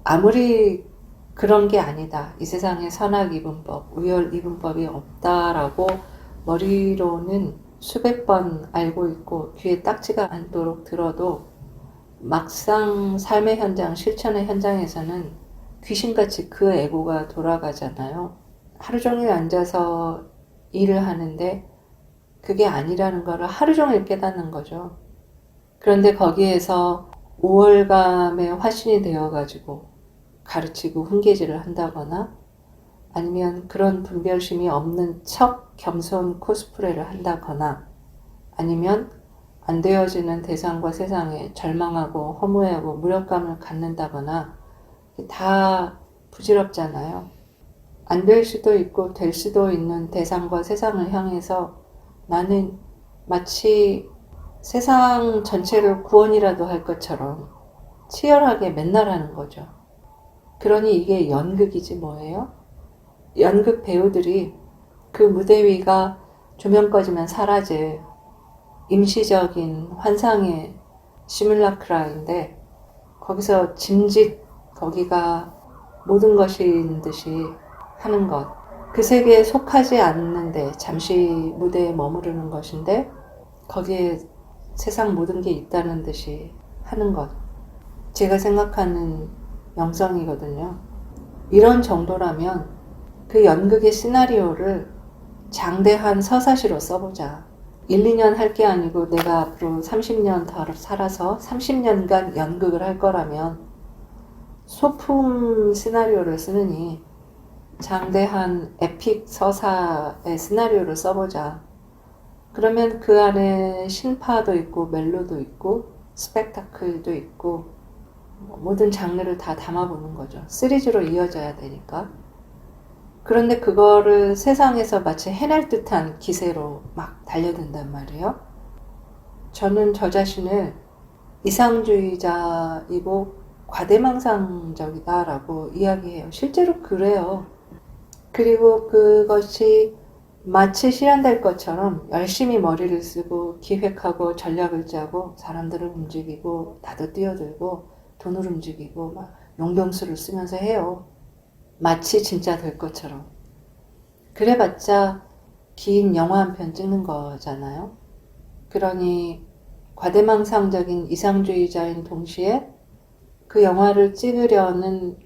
아무리 그런 게 아니다. 이 세상에 선악 이분법, 우열 이분법이 없다라고 머리로는 수백 번 알고 있고 귀에 딱지가 않도록 들어도 막상 삶의 현장, 실천의 현장에서는 귀신같이 그 에고가 돌아가잖아요. 하루 종일 앉아서 일을 하는데 그게 아니라는 거를 하루 종일 깨닫는 거죠. 그런데 거기에서 우월감의 화신이 되어가지고 가르치고 훈계질을 한다거나 아니면 그런 분별심이 없는 척 겸손 코스프레를 한다거나 아니면 안 되어지는 대상과 세상에 절망하고 허무해하고 무력감을 갖는다거나 다 부질없잖아요. 안 될 수도 있고 될 수도 있는 대상과 세상을 향해서 나는 마치 세상 전체를 구원이라도 할 것처럼 치열하게 맨날 하는 거죠. 그러니 이게 연극이지 뭐예요? 연극 배우들이 그 무대 위가 조명 꺼지면 사라질 임시적인 환상의 시뮬라크라인데 거기서 짐짓 거기가 모든 것인 듯이 하는 것. 그 세계에 속하지 않는데 잠시 무대에 머무르는 것인데 거기에 세상 모든 게 있다는 듯이 하는 것. 제가 생각하는 영성이거든요. 이런 정도라면 그 연극의 시나리오를 장대한 서사시로 써보자. 1, 2년 할 게 아니고 내가 앞으로 30년 더 살아서 30년간 연극을 할 거라면 소품 시나리오를 쓰느니 장대한 에픽 서사의 시나리오를 써보자. 그러면 그 안에 신파도 있고 멜로도 있고 스펙타클도 있고 모든 장르를 다 담아보는 거죠. 시리즈로 이어져야 되니까. 그런데 그거를 세상에서 마치 해낼 듯한 기세로 막 달려든단 말이에요. 저는 저 자신을 이상주의자이고 과대망상적이다라고 이야기해요. 실제로 그래요. 그리고 그것이 마치 실현될 것처럼 열심히 머리를 쓰고 기획하고 전략을 짜고 사람들을 움직이고 나도 뛰어들고 돈을 움직이고 막 용병수를 쓰면서 해요. 마치 진짜 될 것처럼. 그래봤자 긴 영화 한 편 찍는 거잖아요. 그러니 과대망상적인 이상주의자인 동시에 그 영화를 찍으려는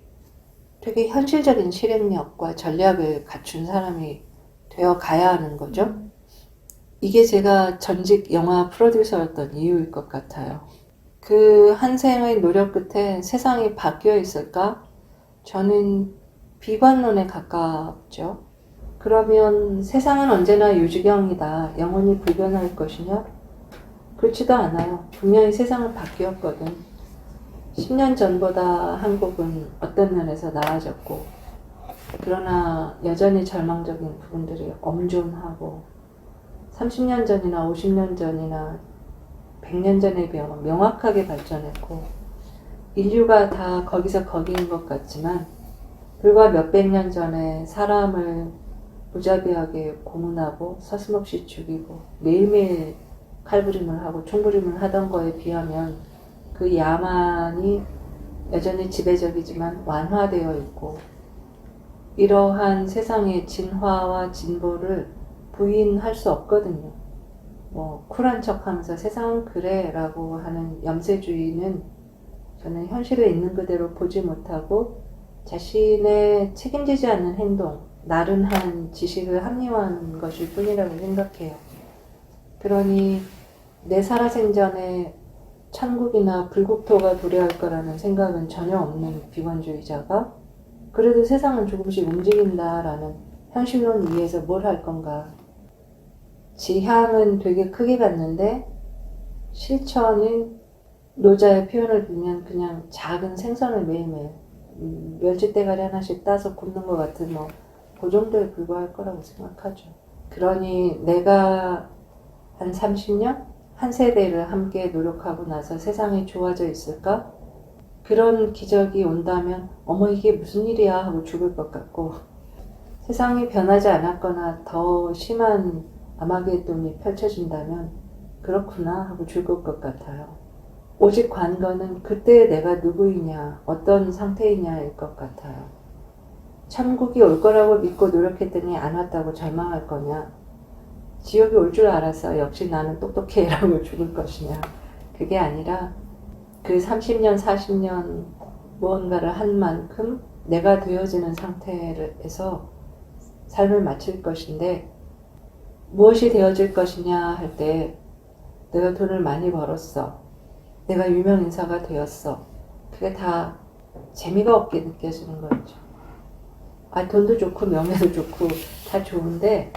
되게 현실적인 실행력과 전략을 갖춘 사람이 되어 가야 하는 거죠. 이게 제가 전직 영화 프로듀서였던 이유일 것 같아요. 그 한 생의 노력 끝에 세상이 바뀌어 있을까? 저는 비관론에 가깝죠. 그러면 세상은 언제나 유지경이다. 영원히 불변할 것이냐? 그렇지도 않아요. 분명히 세상은 바뀌었거든. 10년 전보다 한국은 어떤 면에서 나아졌고 그러나 여전히 절망적인 부분들이 엄존하고 30년 전이나 50년 전이나 100년 전에 비하면 명확하게 발전했고 인류가 다 거기서 거기인 것 같지만 불과 몇백 년 전에 사람을 무자비하게 고문하고 서슴없이 죽이고 매일매일 칼부림을 하고 총부림을 하던 거에 비하면 그 야만이 여전히 지배적이지만 완화되어 있고 이러한 세상의 진화와 진보를 부인할 수 없거든요. 쿨한 척 하면서 세상은 그래 라고 하는 염세주의는 저는 현실을 있는 그대로 보지 못하고 자신의 책임지지 않는 행동, 나른한 지식을 합리화하는 것일 뿐이라고 생각해요. 그러니 내 살아생전에 천국이나 불국토가 도래할 거라는 생각은 전혀 없는 비관주의자가 그래도 세상은 조금씩 움직인다라는 현실론 위에서 뭘 할 건가. 지향은 되게 크게 갔는데 실천은 노자의 표현을 빌면 그냥 작은 생선을 매일매일 멸치대가리 하나씩 따서 굽는 것 같은 그 정도에 불과할 거라고 생각하죠. 그러니 내가 한 30년? 한 세대를 함께 노력하고 나서 세상이 좋아져 있을까? 그런 기적이 온다면 어머 이게 무슨 일이야 하고 죽을 것 같고 세상이 변하지 않았거나 더 심한 아마게돈이 펼쳐진다면 그렇구나 하고 죽을 것 같아요. 오직 관건은 그때 내가 누구이냐, 어떤 상태이냐일 것 같아요. 천국이 올 거라고 믿고 노력했더니 안 왔다고 절망할 거냐, 지옥이 올 줄 알아서 역시 나는 똑똑해 라고 죽을 것이냐. 그게 아니라 그 30년, 40년 무언가를 한 만큼 내가 되어지는 상태에서 삶을 마칠 것인데, 무엇이 되어질 것이냐 할 때 내가 돈을 많이 벌었어, 내가 유명 인사가 되었어, 그게 다 재미가 없게 느껴지는 거죠. 돈도 좋고 명예도 좋고 다 좋은데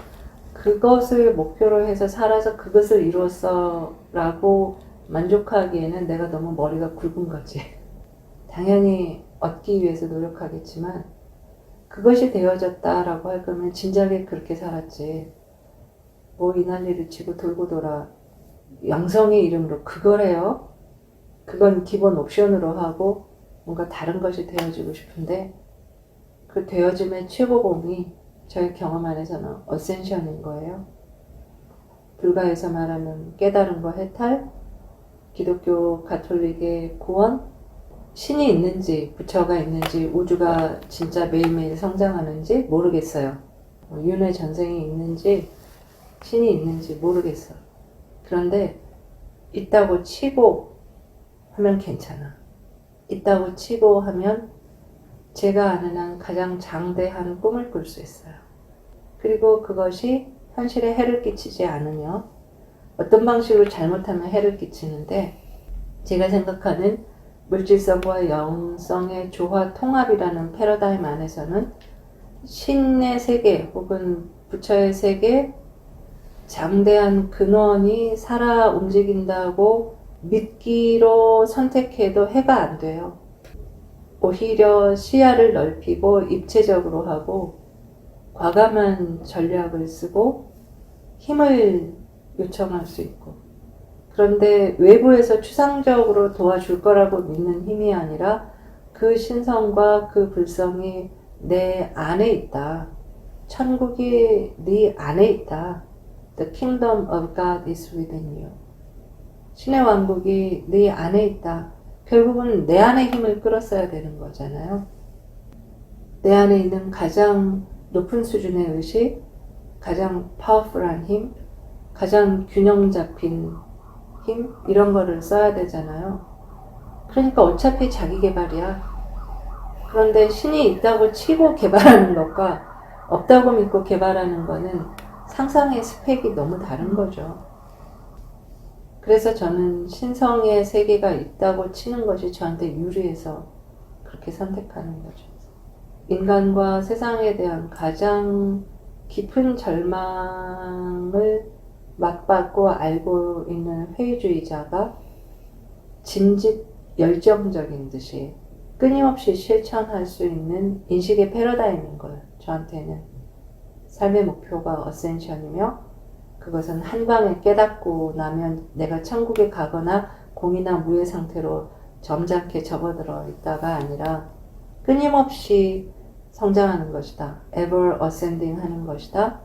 그것을 목표로 해서 살아서 그것을 이뤘어 라고 만족하기에는 내가 너무 머리가 굵은 거지. 당연히 얻기 위해서 노력하겠지만 그것이 되어졌다라고 할 거면 진작에 그렇게 살았지. 뭐 이 난리를 치고 돌고 돌아 양성의 이름으로 그걸 해요? 그건 기본 옵션으로 하고 뭔가 다른 것이 되어지고 싶은데, 그 되어짐의 최고봉이 저의 경험 안에서는 어센션인 거예요. 불가에서 말하는 깨달음과 해탈, 기독교 가톨릭의 구원, 신이 있는지 부처가 있는지 우주가 진짜 매일매일 성장하는지 모르겠어요. 윤회 전생이 있는지 신이 있는지 모르겠어. 그런데 있다고 치고 하면 괜찮아. 있다고 치고 하면 제가 아는 한 가장 장대한 꿈을 꿀 수 있어요. 그리고 그것이 현실에 해를 끼치지 않으며, 어떤 방식으로 잘못하면 해를 끼치는데, 제가 생각하는 물질성과 영성의 조화 통합이라는 패러다임 안에서는 신의 세계 혹은 부처의 세계, 장대한 근원이 살아 움직인다고 믿기로 선택해도 해가 안 돼요. 오히려 시야를 넓히고 입체적으로 하고 과감한 전략을 쓰고 힘을 요청할 수 있고, 그런데 외부에서 추상적으로 도와줄 거라고 믿는 힘이 아니라 그 신성과 그 불성이 내 안에 있다. 천국이 네 안에 있다. The kingdom of God is within you. 신의 왕국이 네 안에 있다. 결국은 내 안에 힘을 끌었어야 되는 거잖아요. 내 안에 있는 가장 높은 수준의 의식, 가장 파워풀한 힘, 가장 균형 잡힌 힘, 이런 거를 써야 되잖아요. 그러니까 어차피 자기 개발이야. 그런데 신이 있다고 치고 개발하는 것과 없다고 믿고 개발하는 거는 상상의 스펙이 너무 다른 거죠. 그래서 저는 신성의 세계가 있다고 치는 것이 저한테 유리해서 그렇게 선택하는 거죠. 인간과 세상에 대한 가장 깊은 절망을 맛봤고 알고 있는 회의주의자가 진즉 열정적인 듯이 끊임없이 실천할 수 있는 인식의 패러다임인 거예요. 저한테는 삶의 목표가 어센션이며, 그것은 한 방에 깨닫고 나면 내가 천국에 가거나 공이나 무의 상태로 점잖게 접어들어 있다가 아니라 끊임없이 성장하는 것이다. ever ascending 하는 것이다.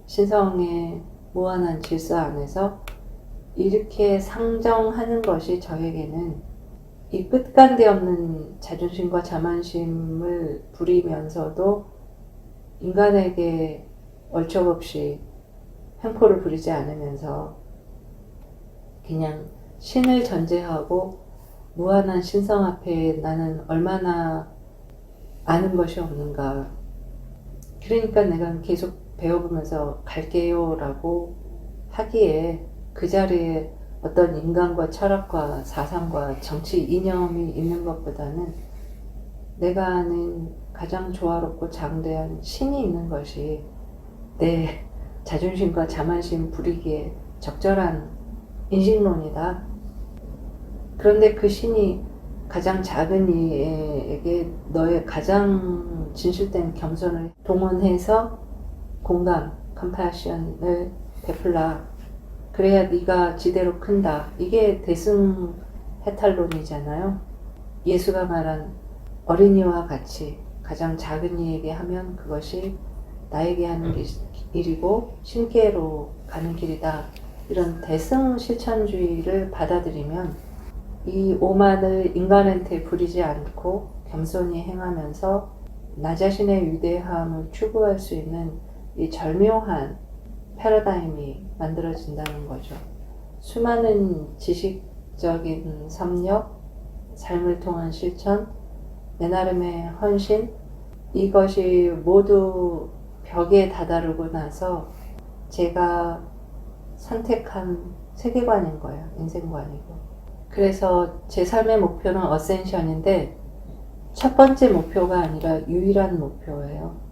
신성의 무한한 질서 안에서 이렇게 상정하는 것이 저에게는 이 끝간데 없는 자존심과 자만심을 부리면서도 인간에게 얼척없이 횡포를 부리지 않으면서 그냥 신을 전제하고 무한한 신성 앞에 나는 얼마나 아는 것이 없는가. 그러니까 내가 계속 배워보면서 갈게요 라고 하기에 그 자리에 어떤 인간과 철학과 사상과 정치 이념이 있는 것보다는 내가 아는 가장 조화롭고 장대한 신이 있는 것이 내 자존심과 자만심 부리기에 적절한 인식론이다. 그런데 그 신이 가장 작은 이에게 너의 가장 진실된 겸손을 동원해서 공감, 컴패션을 베풀라. 그래야 네가 지대로 큰다. 이게 대승 해탈론이잖아요. 예수가 말한 어린이와 같이 가장 작은 이에게 하면 그것이 나에게 하는 일이고 신께로 가는 길이다. 이런 대승 실천주의를 받아들이면 이 오만을 인간한테 부리지 않고 겸손히 행하면서 나 자신의 위대함을 추구할 수 있는 이 절묘한 패러다임이 만들어진다는 거죠. 수많은 지식적인 섭렵, 삶을 통한 실천, 내 나름의 헌신, 이것이 모두 벽에 다다르고 나서 제가 선택한 세계관인 거예요. 인생관이고. 그래서 제 삶의 목표는 어센션인데 첫 번째 목표가 아니라 유일한 목표예요.